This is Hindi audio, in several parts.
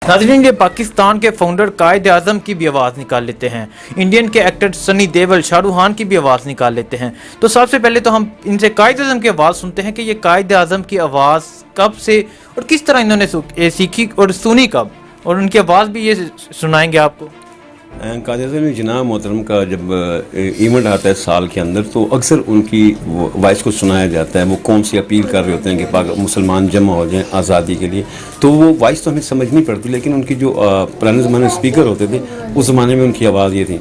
नाज़रीन, ये पाकिस्तान के फाउंडर कायद आज़म की भी आवाज़ निकाल लेते हैं। इंडियन के एक्टर सनी देओल, शाहरुख खान की भी आवाज़ निकाल लेते हैं। तो सबसे पहले तो हम इनसे कायद आज़म की आवाज़ सुनते हैं कि ये कायद आज़म की आवाज़ कब से और किस तरह इन्होंने सीखी और सुनी कब, और उनकी आवाज़ भी ये सुनाएंगे आपको। कायद आज़म जनाब मोहतरम का जब इवेंट आता है साल के अंदर, तो अक्सर उनकी वॉइस को सुनाया जाता है। वो कौम से अपील कर रहे होते हैं कि मुसलमान जमा हो जाएं आज़ादी के लिए, तो वो वॉइस तो हमें समझ नहीं पड़ती, लेकिन उनकी जो पुराने ज़माने स्पीकर होते थे उस ज़माने में उनकी आवाज़ ये थी,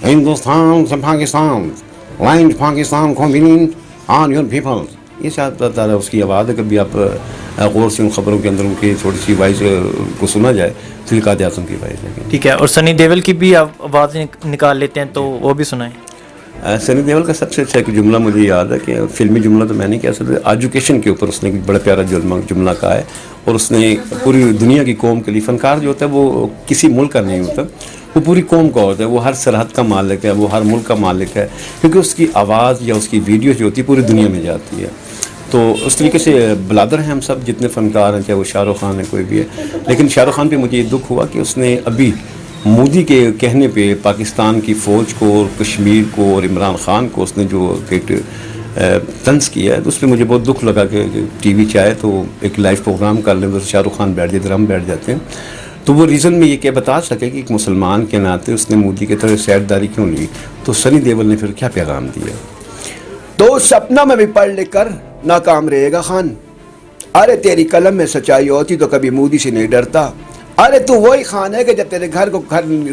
हिंदुस्तान से Pakistan, land Pakistan continent on your people. ये शायद उसकी आवाज़ है। कभी आप गौर से उन खबरों के अंदर उनकी थोड़ी सी वॉइस को सुना जाए तो कायद आज़म की वॉइस है। ठीक है, और सनी देओल की भी आवाज़ निकाल लेते हैं, तो वो भी सुनाएं। सनी देओल का सबसे अच्छा एक जुमला मुझे याद है कि फिल्मी जुमला तो मैं नहीं कह सकता, एजुकेशन के ऊपर उसने बड़ा प्यारा जुमला कहा है, और उसने पूरी दुनिया की कौम के लिए, फनकार जो होता है वो किसी मुल्क का नहीं होता, वो पूरी कौम का होता है, वो हर सरहद का मालिक है, वो हर मुल्क का मालिक है, क्योंकि उसकी आवाज़ या उसकी वीडियो जो होती है पूरी दुनिया में जाती है। तो उस तरीके से बलादर हैं हम सब जितने फ़नकार हैं, चाहे वो शाहरुख खान है कोई भी है। लेकिन शाहरुख खान पे मुझे ये दुख हुआ कि उसने अभी मोदी के कहने पे पाकिस्तान की फ़ौज को और कश्मीर को और इमरान ख़ान को उसने जो तंज किया है, तो उस पर मुझे बहुत दुख लगा कि टीवी चाहे तो एक लाइव प्रोग्राम कर लें, तो शाहरुख खान बैठ जाते, हम बैठ जाते हैं। तो वो रीज़न में ये क्या बता सके कि एक मुसलमान के नाते उसने मोदी की तरह सैरदारी क्यों ली। तो सनी देओल ने फिर क्या पैगाम दिया, तो सपना में भी पढ़ लिख कर नाकाम रहेगा खान। अरे तेरी कलम में सच्चाई होती तो कभी मोदी से नहीं डरता। अरे तू वही खान है कि जब तेरे घर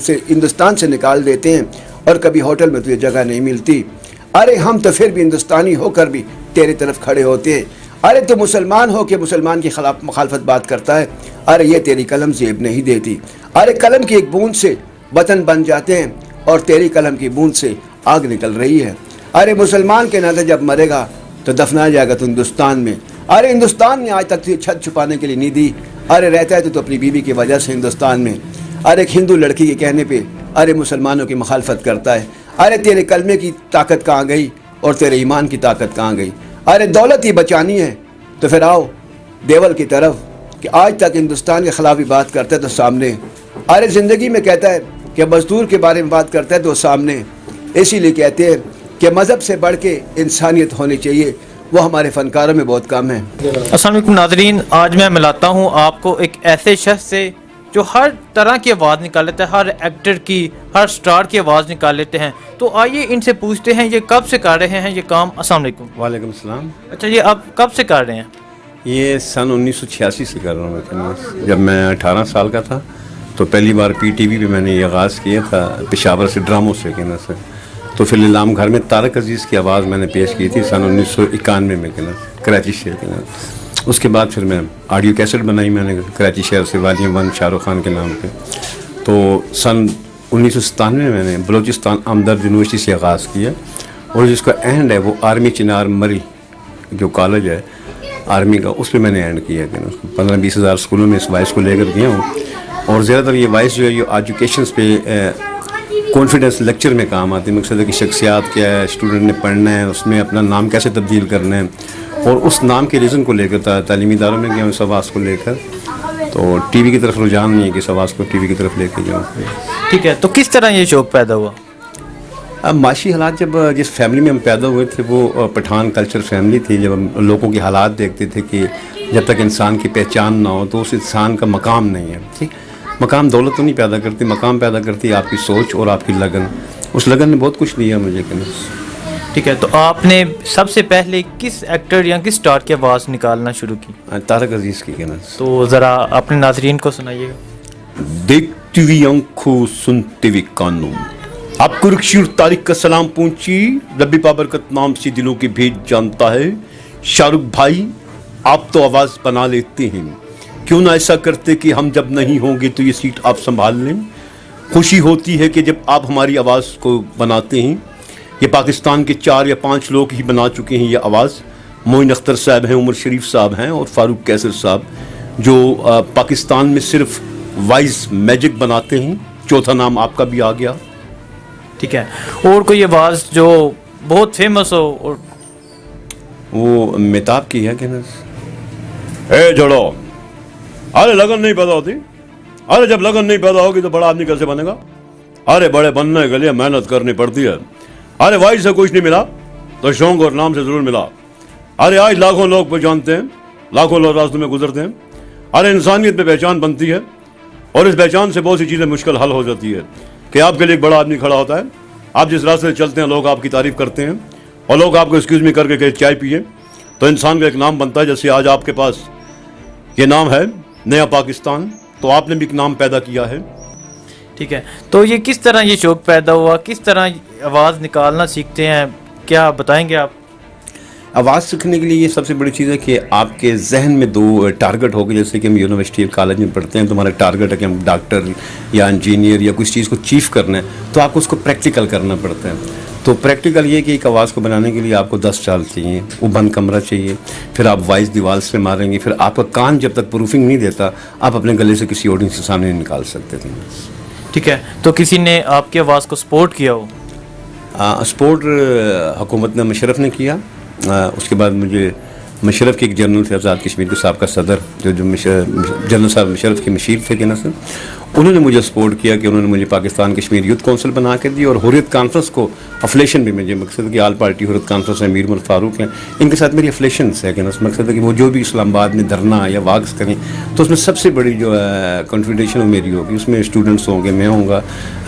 से हिंदुस्तान से निकाल देते हैं और कभी होटल में तुझे जगह नहीं मिलती। अरे हम तो फिर भी हिंदुस्तानी होकर भी तेरी तरफ खड़े होते हैं। अरे तू मुसलमान हो के मुसलमान के खिलाफ मुखालफत बात करता है। अरे ये तेरी कलम जेब नहीं देती। अरे कलम की एक बूंद से वतन बन जाते हैं और तेरी कलम की बूंद से आग निकल रही है। अरे मुसलमान के नाते जब मरेगा तो दफनाया जाएगा तो हिंदुस्तान में। अरे हिंदुस्तान ने आज तक तुझे छत छुपाने के लिए नहीं दी। अरे रहता है तो अपनी बीवी की वजह से हिंदुस्तान में। अरे एक हिंदू लड़की के कहने पे अरे मुसलमानों की मुखालफत करता है। अरे तेरे कलमे की ताकत कहाँ गई और तेरे ईमान की ताकत कहाँ गई। अरे दौलत ही बचानी है तो फिर आओ देवल की तरफ कि आज तक हिंदुस्तान के खिलाफ भी बात करता है तो सामने। अरे ज़िंदगी में कहता है कि मजदूर के बारे में बात करता है तो सामने। इसीलिए कहते हैं कि मज़हब से बढ़ के इंसानियत होनी चाहिए, वो हमारे फ़नकारों में बहुत कम है। अस्सलाम वालेकुम नाज़रीन, आज मैं मिलाता हूँ आपको एक ऐसे शख्स से जो हर तरह की आवाज़ निकाल लेता है, हर एक्टर की, हर स्टार की आवाज़ निकाल लेते हैं। तो आइए इनसे पूछते हैं ये कब से कर रहे हैं ये काम। अस्सलाम वालेकुम। वालेकुम सलाम। अच्छा, ये आप कब से कर रहे हैं? ये सन 1986 से कर रहा हूँ मैं। जब मैं 18 साल का था तो पहली बार PTV पे मैंने ये आगाज़ किया था, पेशावर से ड्रामों से कहना से। तो फिर नीलाम घर में तारक अजीज़ की आवाज़ मैंने पेश की थी सन 1991 में कहना, कराची शहर के नाम। उसके बाद फिर मैं ऑडियो कैसेट बनाई मैंने कराची शहर से, वॉल्यूम 1 शाहरुख खान के नाम पे। तो सन 1997 में मैंने बलूचिस्तान हमदर्द यूनिवर्सिटी से आगाज़ किया, और जिसका एंड है वो आर्मी चिनार मरी जो कॉलेज है आर्मी का, उस पर मैंने एंड किया कि 15-20 हज़ार स्कूलों में इस वॉइस को लेकर गया हूँ। और ज़्यादातर ये वॉइस जो है ये एजुकेशन पे कॉन्फिडेंस लेक्चर में काम आती है। मकसद है कि शख्सियात क्या है, स्टूडेंट ने पढ़ना है, उसमें अपना नाम कैसे तब्दील करना है, और उस नाम के रीज़न को लेकर तालीमी इदारों में गया उस आवाज़ को लेकर। तो टीवी की तरफ रुझान नहीं है कि इस आवाज़ को टीवी की तरफ लेके जाऊँ। ठीक है, तो किस तरह ये शौक़ पैदा हुआ? अब माशी हालात, जब जिस फैमिली में हम पैदा हुए थे वो पठान कल्चर फैमिली थी। जब हम लोगों के हालात देखते थे कि जब तक इंसान की पहचान ना हो तो उस इंसान का मकाम नहीं है। ठीक, मकाम दौलत तो नहीं पैदा करती, मकाम पैदा करती है आपकी सोच और आपकी लगन। उस लगन ने बहुत कुछ दिया मुझे कहना। ठीक है, तो आपने सबसे पहले किस एक्टर या किस स्टार की आवाज़ निकालना शुरू की? तारक अजीज़ की कहना। तो ज़रा अपने नाज़रीन को सुनाइएगा। देखती हुई आंखों सुनते हुए कानों, आपको रक्षी तारिक का सलाम पहुंची। रब्बी बाबरकत नाम से दिलों के भेद जानता है। शाहरुख भाई आप तो आवाज़ बना लेते हैं, क्यों ना ऐसा करते कि हम जब नहीं होंगे तो ये सीट आप संभाल लें। खुशी होती है कि जब आप हमारी आवाज़ को बनाते हैं। ये पाकिस्तान के 4 या 5 लोग ही बना चुके हैं ये आवाज़। मोइन अख्तर साहब हैं, उमर शरीफ साहब हैं और फारूक कैसर साहब, जो पाकिस्तान में सिर्फ वाइज मैजिक बनाते हैं। चौथा नाम आपका भी आ गया। ठीक है, और कोई आवाज़ जो बहुत फेमस हो? और वो मेहताब की है कि ना, ए जोड़ो, अरे लगन नहीं पैदा होती, अरे जब लगन नहीं पैदा होगी तो बड़ा आदमी कैसे बनेगा? अरे बड़े बनने के लिए मेहनत करनी पड़ती है। अरे भाई से कुछ नहीं मिला तो शौक और नाम से जरूर मिला। अरे आज लाखों लोग पहचानते हैं, लाखों लोग रास्तों में गुजरते हैं। अरे इंसानियत में पहचान बनती है और इस पहचान से बहुत सी चीज़ें मुश्किल हल हो जाती है कि आपके लिए एक बड़ा आदमी खड़ा होता है, आप जिस रास्ते से चलते हैं लोग आपकी तारीफ करते हैं और लोग आपको एक्सक्यूज मी करके कहे चाय पिए, तो इंसान का एक नाम बनता है। जैसे आज आपके पास ये नाम है नया पाकिस्तान, तो आपने भी एक नाम पैदा किया है। ठीक है, तो ये किस तरह ये शौक पैदा हुआ, किस तरह आवाज़ निकालना सीखते हैं, क्या बताएंगे आप? आवाज़ सीखने के लिए ये सबसे बड़ी चीज़ है कि आपके जहन में दो टारगेट हो गए। जैसे कि हम यूनिवर्सिटी और कॉलेज में पढ़ते हैं तो हमारा टारगेट है कि हम डॉक्टर या इंजीनियर या कुछ चीज़ को चीफ करना है, तो आपको उसको प्रैक्टिकल करना पड़ता है। तो प्रैक्टिकल ये कि एक आवाज़ को बनाने के लिए आपको 10 चाल चाहिए, वो बंद कमरा चाहिए, फिर आप वॉइस दीवार से मारेंगे, फिर आपका कान जब तक प्रूफिंग नहीं देता आप अपने गले से किसी ऑडियंस के सामने नहीं निकाल सकते थे। ठीक है, तो किसी ने आपकी आवाज़ को सपोर्ट किया हो? सपोर्ट हुकूमत ने, मुशर्रफ ने किया। उसके बाद मुझे मुशर्रफ के एक जनरल थे, आज़ाद कश्मीर के साबका सदर, जो जनरल साहब मुशर्रफ के मशीर थे कि ना सर, उन्होंने मुझे सपोर्ट किया कि उन्होंने मुझे पाकिस्तान कश्मीर यूथ काउंसिल बना के दी और हुर्रियत कॉन्फ्रेंस को अफलेशन भी मुझे, मकसद कि आल पार्टी हुर्रियत कॉन्फ्रेंस है, मीर उमर फारूक हैं, इनके साथ मेरी अफलेशन है कि ना, मकसद है कि वो जो भी इस्लामाबाद में धरना या वाक्स करें तो उसमें सबसे बड़ी जो है कॉन्ट्रीब्यूशन मेरी होगी, उसमें स्टूडेंट्स होंगे, मैं होऊंगा।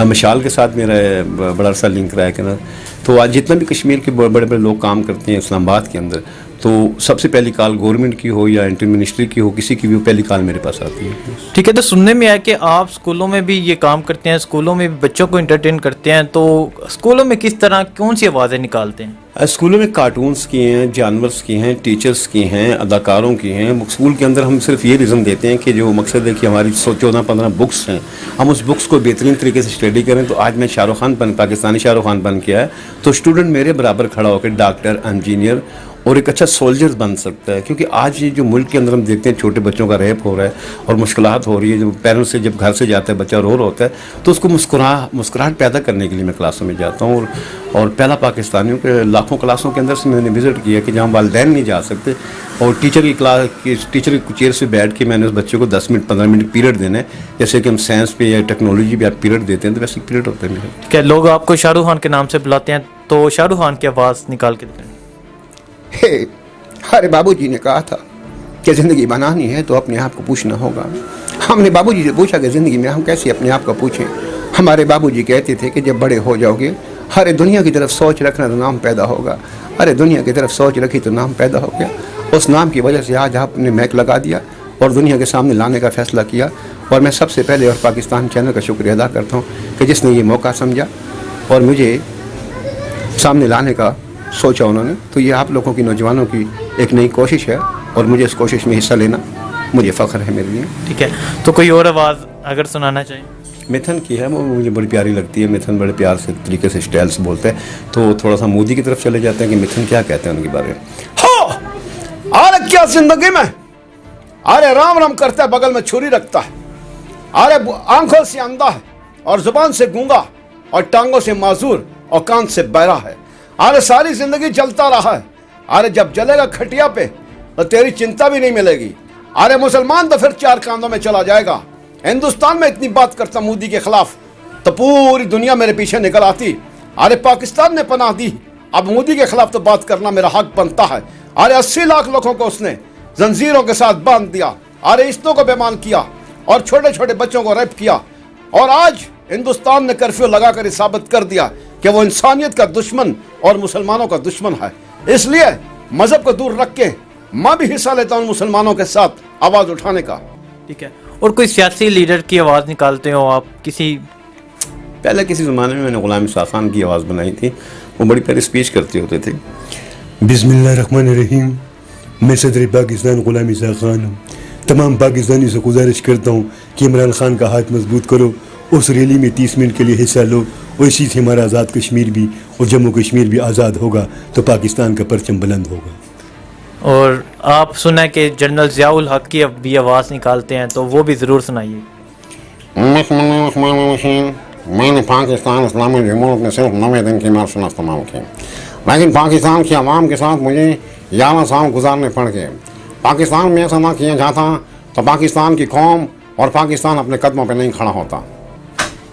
मशाल के साथ मेरा बड़ा सा लिंक रहा है कि ना। तो आज जितना भी कश्मीर के बड़े बड़े लोग काम करते हैं इस्लामाबाद के अंदर, तो सबसे पहली कॉल गवर्नमेंट की हो या इंटर मिनिस्ट्री की हो, किसी की भी पहली कॉल मेरे पास आती है। ठीक है, तो सुनने में आया कि आप स्कूलों में भी ये काम करते हैं, स्कूलों में भी बच्चों को इंटरटेन करते हैं, तो स्कूलों में किस तरह कौन सी आवाज़ें निकालते हैं? स्कूलों में कार्टून्स की हैं, जानवर्स की हैं, टीचर्स की हैं, अदाकारों की हैं। स्कूल के अंदर हम सिर्फ ये रीज़न देते हैं कि जो मकसद है कि हमारी 14-15 बुक्स हैं, हम उस बुक्स को बेहतरीन तरीके से स्टडी करें। तो आज मैं शाहरुख खान पाकिस्तानी शाहरुख खान बन के आया, तो स्टूडेंट मेरे बराबर खड़ा होकर डॉक्टर, इंजीनियर और एक अच्छा सोल्जर बन सकता है। क्योंकि आज ये जो मुल्क के अंदर हम देखते हैं छोटे बच्चों का रेप हो रहा है और मुश्किलात हो रही है, जो पेरेंट्स से जब घर से जाता है बच्चा रो रहा होता है, तो उसको मुस्कुराहट पैदा करने के लिए मैं क्लासों में जाता हूँ। और पहला पाकिस्तानियों के लाखों क्लासों के अंदर से मैंने विज़िट किया कि जहाँ वालिदैन नहीं जा सकते, और टीचर की चेयर से बैठ के मैंने उस बच्चे को 10 मिनट 15 मिनट पीरियड देना है। जैसे कि हम साइंस पे या टेक्नोलॉजी पे आप पीरियड देते हैं, तो वैसे पीरियड होता है मेरा। क्या लोग आपको शाहरुख खान के नाम से बुलाते हैं, तो शाहरुख खान की आवाज़ निकाल के देते हैं? अरे बाबूजी ने कहा था कि ज़िंदगी बनानी है तो अपने आप को पूछना होगा। हमने बाबूजी से पूछा कि ज़िंदगी में हम कैसे अपने आप को पूछें। हमारे बाबूजी कहते थे कि जब बड़े हो जाओगे, अरे दुनिया की तरफ सोच रखना तो नाम पैदा होगा। अरे दुनिया की तरफ सोच रखी तो नाम पैदा हो गया। उस नाम की वजह से आज आपने महक लगा दिया और दुनिया के सामने लाने का फ़ैसला किया। और मैं सबसे पहले और पाकिस्तान चैनल का शुक्रिया अदा करता हूँ कि जिसने ये मौका समझा और मुझे सामने लाने का सोचा उन्होंने। तो ये आप लोगों की, नौजवानों की एक नई कोशिश है और मुझे इस कोशिश में हिस्सा लेना मुझे फ़ख्र है मेरे लिए। ठीक है, तो कोई और आवाज़ अगर सुनाना चाहिए? मिथन की है, वो मुझे बड़ी प्यारी लगती है। मिथन बड़े प्यार से तरीके से स्टाइल से बोलते हैं, तो थोड़ा सा मोदी की तरफ चले जाते हैं कि मिथन क्या कहते हैं उनके बारे में। हाँ, अरे क्या जिंदगी में, अरे राम राम करता है, बगल में छुरी रखता है, अरे आंखों से अंधा है और जुबान से गूंगा और टांगों से माजूर और कान से बहरा है। अरे सारी जिंदगी जलता रहा है, अरे जब जलेगा खटिया पे तो तेरी चिंता भी नहीं मिलेगी। अरे मुसलमान तो फिर 4 कांधों में चला जाएगा। हिंदुस्तान में इतनी बात करता मोदी के खिलाफ तो पूरी दुनिया मेरे पीछे निकल आती। अरे पाकिस्तान ने पनाह दी, अब मोदी के खिलाफ तो बात करना मेरा हक बनता है। अरे 80 लाख लोगों को उसने जंजीरों के साथ बांध दिया, अरे रिश्तों को बेईमान किया और छोटे छोटे बच्चों को रेप किया। और आज हिंदुस्तान ने कर्फ्यू लगाकर साबित कर दिया कि वो इंसानियत का दुश्मन और मुसलमानों का दुश्मन है। इसलिए मजहब को दूर रख के मैं भी हिस्सा लेता हूँ मुसलमानों के साथ आवाज़ उठाने का। ठीक है, और कोई सियासी लीडर की आवाज़ निकालते हो आप? पहले किसी ज़माने में मैंने ग़ुलाम इसा खान की आवाज़ बनाई थी, वो बड़ी प्यारी स्पीच करते होते थे। बिस्मिल्लाहिर्रहमानिर्रहीम, मैं सदर पाकिस्तान ग़ुलाम इसा खान हूँ। तमाम पाकिस्तानी से गुजारिश करता हूँ कि इमरान खान का हाथ मजबूत करो, उस रैली में 30 मिनट के लिए हिस्सा लो, और इसी से हमारा आज़ाद कश्मीर भी और जम्मू कश्मीर भी आज़ाद होगा, तो पाकिस्तान का परचम बुलंद होगा। और आप सुना कि जनरल ज़ियाउल हक की भी आवाज़ निकालते हैं, तो वो भी ज़रूर सुनाइए। मैंने पाकिस्तान इस्लामी जमहूरियत में सिर्फ 9 दिन की मार्शल इस्तेमाल की, लेकिन पाकिस्तान की आवाम के साथ मुझे 11 साल गुजारने पड़ गए। पाकिस्तान में ऐसा ना किया जाता तो पाकिस्तान की कौम और पाकिस्तान अपने कदमों पे नहीं खड़ा होता।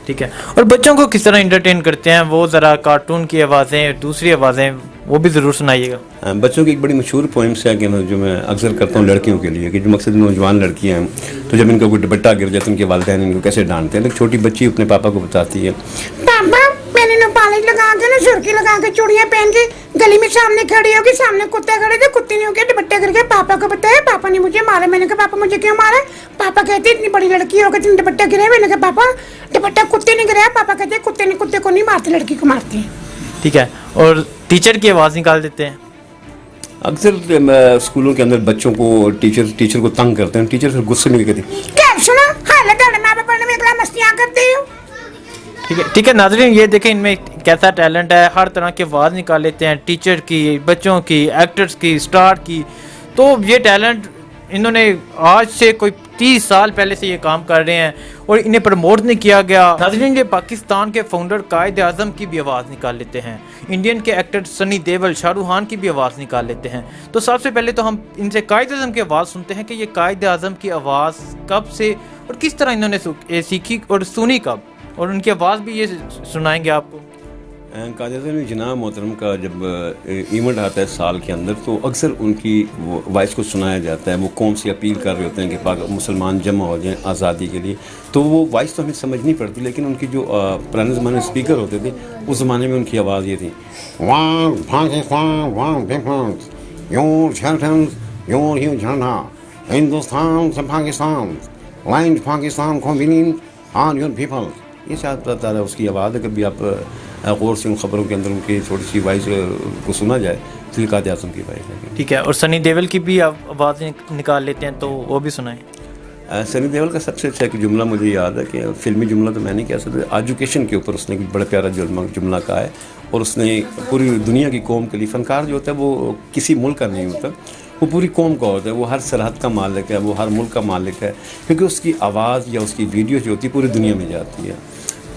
ठीक है, और बच्चों को किस तरह एंटरटेन करते हैं वो ज़रा कार्टून की आवाज़ें, दूसरी आवाज़ें वो भी ज़रूर सुनाइएगा। बच्चों की एक बड़ी मशहूर पोइम्स है कि जो मैं अक्सर करता हूँ लड़कियों के लिए, कि जो मकसद नौजवान लड़कियाँ हैं तो जब इनका कोई दुपट्टा गिर जाए तो उनके वालिदैन इनको कैसे डांटते हैं। एक छोटी बच्ची अपने पापा को बताती है, पापा मैंने ना पॉलिश लगा के ना सुर्खी लगा के चूड़ियां पहन के गली में सामने खड़ी होगी, सामने कुत्ते खड़े थे, कुत्ते ने होकर दुपट्टा गिर गया, पापा को बताया, पापा ने मुझे मारा। मैंने कहा पापा मुझे क्यों मारा? पापा कहते इतनी बड़ी लड़की हो गई तुम दुपट्टा गिराया। मैंने कहा पापा दुपट्टा कुत्ते ने गिराया। पापा कहते कुत्ते को नहीं मारते, लड़की को मारते हैं। ठीक है, और टीचर की आवाज़ निकाल देते हैं। अक्सर स्कूलों के अंदर बच्चों को टीचर को तंग करते हैं, टीचर फिर गुस्से में कहती क्या सुना हालत माँ बाप ने मेरा मस्तियाँ करते हो। ठीक है नाज़रीन, ये देखें इनमें कैसा टैलेंट है, हर तरह की आवाज़ निकाल लेते हैं, टीचर की, बच्चों की, एक्टर्स की, स्टार की। तो ये टैलेंट इन्होंने आज से कोई 30 साल पहले से ये काम कर रहे हैं और इन्हें प्रमोट नहीं किया गया। नाज़रीन, ये पाकिस्तान के फाउंडर कायद आज़म की भी आवाज़ निकाल लेते हैं, इंडियन के एक्टर सनी देओल, शाहरुख खान की भी आवाज़ निकाल लेते हैं। तो सबसे पहले तो हम इनसे कायद आज़म की आवाज़ सुनते हैं कि ये कायद आज़म की आवाज़ कब से और किस तरह इन्होंने सीखी और सुनी कब, और उनकी आवाज़ भी ये सुनाएंगे आपको। कायद आज़म जनाब मोहतरम का जब इवेंट आता है साल के अंदर तो अक्सर उनकी वॉइस को सुनाया जाता है। वो कौम से अपील कर रहे होते हैं कि मुसलमान जमा हो जाएं आज़ादी के लिए, तो वो वॉइस तो हमें समझ नहीं पड़ती, लेकिन उनकी जो पुराने ज़माने में स्पीकर होते थे उस ज़माने में उनकी आवाज़ ये थी, One Pakistan, one people, your children, your झंडा, हिंदुस्तान से Pakistan, land Pakistan convenient on your people। ये शायद बता रहा उसकी आवाज़ है। कभी आप गौर से उन खबरों के अंदर उनकी थोड़ी सी वॉइस को सुना जाए तो ये कायद आज़म की वॉइस है। ठीक है, और सनी देओल की भी आवाज़ निकाल लेते हैं, तो वो भी सुनाएं। सनी देओल का सबसे अच्छा एक जुमला मुझे याद है कि फिल्मी जुमला तो मैं नहीं कह सकता, एजुकेशन के ऊपर उसने एक बड़ा प्यारा जुमला कहा है और उसने पूरी दुनिया की कौम के लिए, फनकार जो होता है वो किसी मुल्क का नहीं होता, वो पूरी कौम का होता है, वो हर सरहद का मालिक है, वो हर मुल्क का मालिक है, क्योंकि उसकी आवाज़ या उसकी वीडियो जो होती है पूरी दुनिया में जाती है।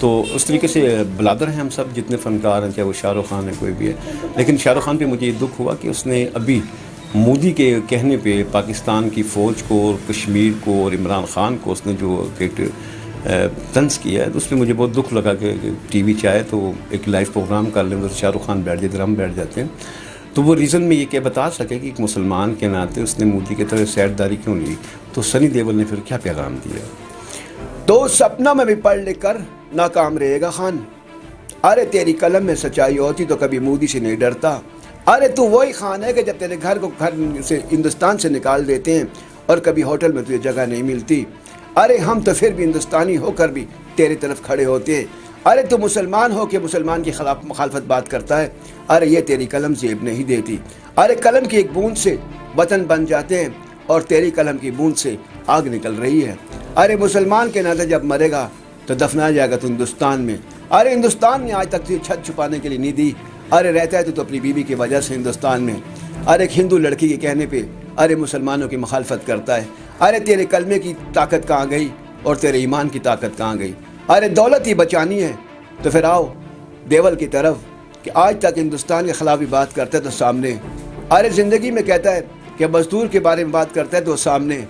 तो उस तरीके से बलादर हैं हम सब जितने फ़नकार हैं, चाहे वो शाहरुख खान है कोई भी है। लेकिन शाहरुख खान पे मुझे ये दुख हुआ कि उसने अभी मोदी के कहने पे पाकिस्तान की फ़ौज को और कश्मीर को और इमरान ख़ान को उसने जो तंज किया है, तो उस पर मुझे बहुत दुख लगा कि टीवी चाहे तो एक लाइव प्रोग्राम कर लें, तो शाहरुख खान बैठ जाते, हम बैठ जाते हैं। तो वो रीज़न में ये क्या बता सके कि एक मुसलमान के नाते उसने मोदी की तरह सैरदारी क्यों ली, तो सनी देओल ने फिर क्या पैगाम दिया। तो सपना में भी पढ़ लिख कर नाकाम रहेगा खान, अरे तेरी कलम में सच्चाई होती तो कभी मोदी से नहीं डरता। अरे तू वही खान है कि जब तेरे घर से हिंदुस्तान से निकाल देते हैं और कभी होटल में तुझे जगह नहीं मिलती। अरे हम तो फिर भी हिंदुस्तानी होकर भी तेरी तरफ खड़े होते हैं। अरे तू मुसलमान हो के मुसलमान के खिलाफ मुखालफत बात करता है। अरे ये तेरी कलम जेब नहीं देती। अरे कलम की एक बूंद से वतन बन जाते हैं और तेरी कलम की बूंद से आग निकल रही है। अरे मुसलमान के नाते जब मरेगा तो दफनाया जाएगा तो हिंदुस्तान में। अरे हिंदुस्तान ने आज तक तुझे छत छुपाने के लिए नहीं दी। अरे रहता है तो अपनी बीवी की वजह से हिंदुस्तान में। अरे एक हिंदू लड़की के कहने पे अरे मुसलमानों की मुखालफत करता है। अरे तेरे कलमे की ताकत कहाँ गई और तेरे ईमान की ताकत कहाँ गई। अरे दौलत ही बचानी है तो फिर आओ देवल की तरफ कि आज तक हिंदुस्तान के खिलाफ भी बात करता है तो सामने। अरे ज़िंदगी में कहता है कि मजदूर के बारे में बात करता है तो सामने।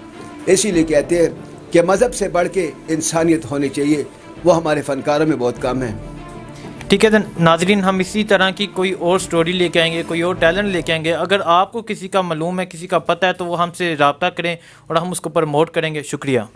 इसीलिए कहते हैं कि मज़हब से बढ़ के इंसानियत होनी चाहिए, वो हमारे फ़नकारों में बहुत कम है। ठीक है, तो नाजरीन हम इसी तरह की कोई और स्टोरी लेके आएंगे, कोई और टैलेंट लेके आएंगे। अगर आपको किसी का मालूम है, किसी का पता है, तो वो हमसे रब्ता करें और हम उसको प्रमोट करेंगे। शुक्रिया।